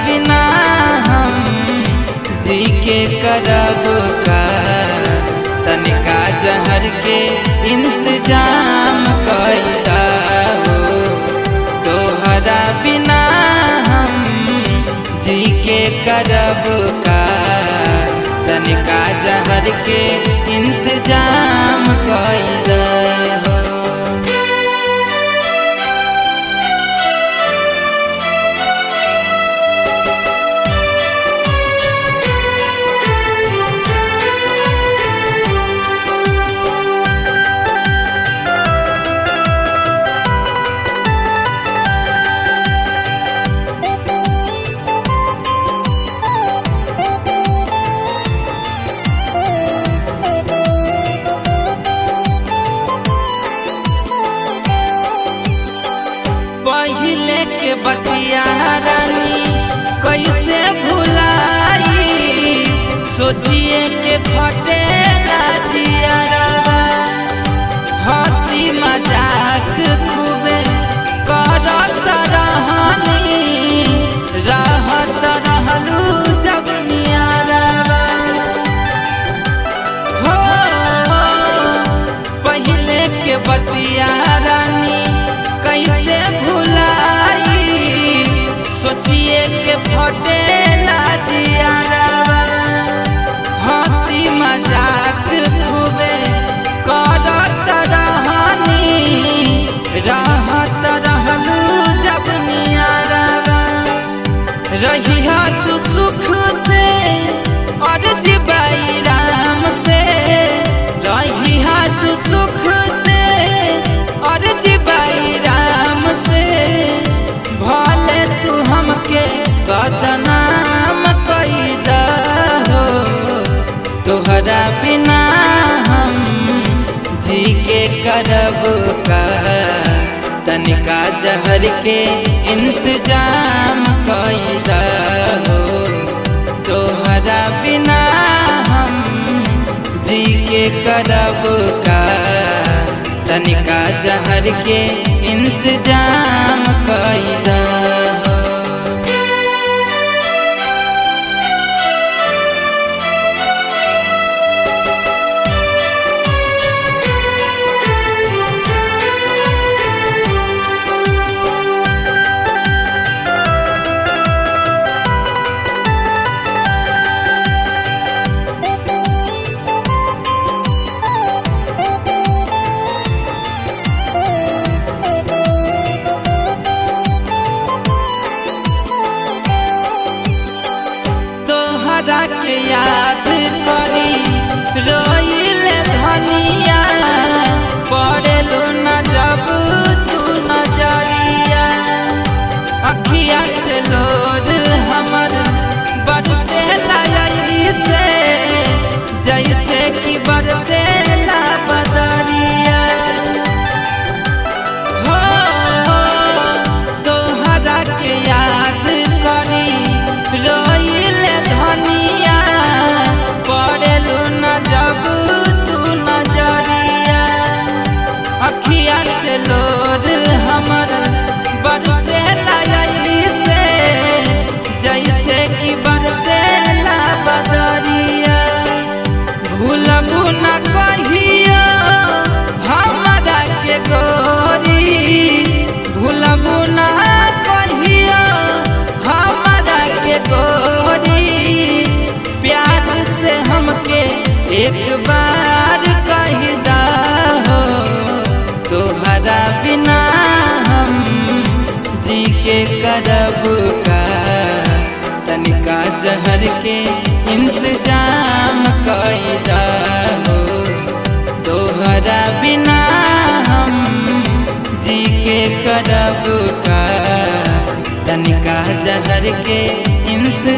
बिना हम जी के करब का, तनिका जहर के इंतजाम कैदा हो। तोहरा बिना हम जी के करब का, तनिका जहर के इंतजाम कैदा हो। पहिले के बतिया रानी कैसे भुलाई, सोचिए के फटे जियरवा। हंसी मजाक खूबे करत रहनी, रहत रहलू जब नियरवा। हो पहिले के बतिया रानी कैसे भुलाई, सोचिए के फटे जियरवा। हंसी मजाक खूबे करत रहनी, रहत रहलू जब नियरवा। रहिया तू सुख से और जीवाई राम से, रहिया तू सुख से और जीवाई राम से। भले तू हमके बदनाम कैदा हो, तोहरा बिना हम जी के करब का, तनिका जहर के इंतजाम कैदा हो। तोहरा बिना हम जी के करब का, तनिका जहर के इंतजाम कैदा हो। तोहरा के याद करी रोइले धनिया, पड़ेलू न जब तू नजरिया। अखिया से लोर हमर बरसे से, जैसे कि बरसे बदरिया। हो तोहरा के याद करी रोइले धनिया, पड़ेलू न जब तू नजरिया। अखिया से लोर हमर बरसे से, जैसे कि बरसे बदरिया। भूलबू न कहियो हमरा के गोरी, भूलबू न कहियो हमरा के गोरी। प्यार से हमके एक बार कहदा हो, तोहरा बिना हम जी के करब का, तनिका जहर के इंतजाम कैदा हो। तोहरा बिना हम जी के करब का, तनिका जहर के इंतजाम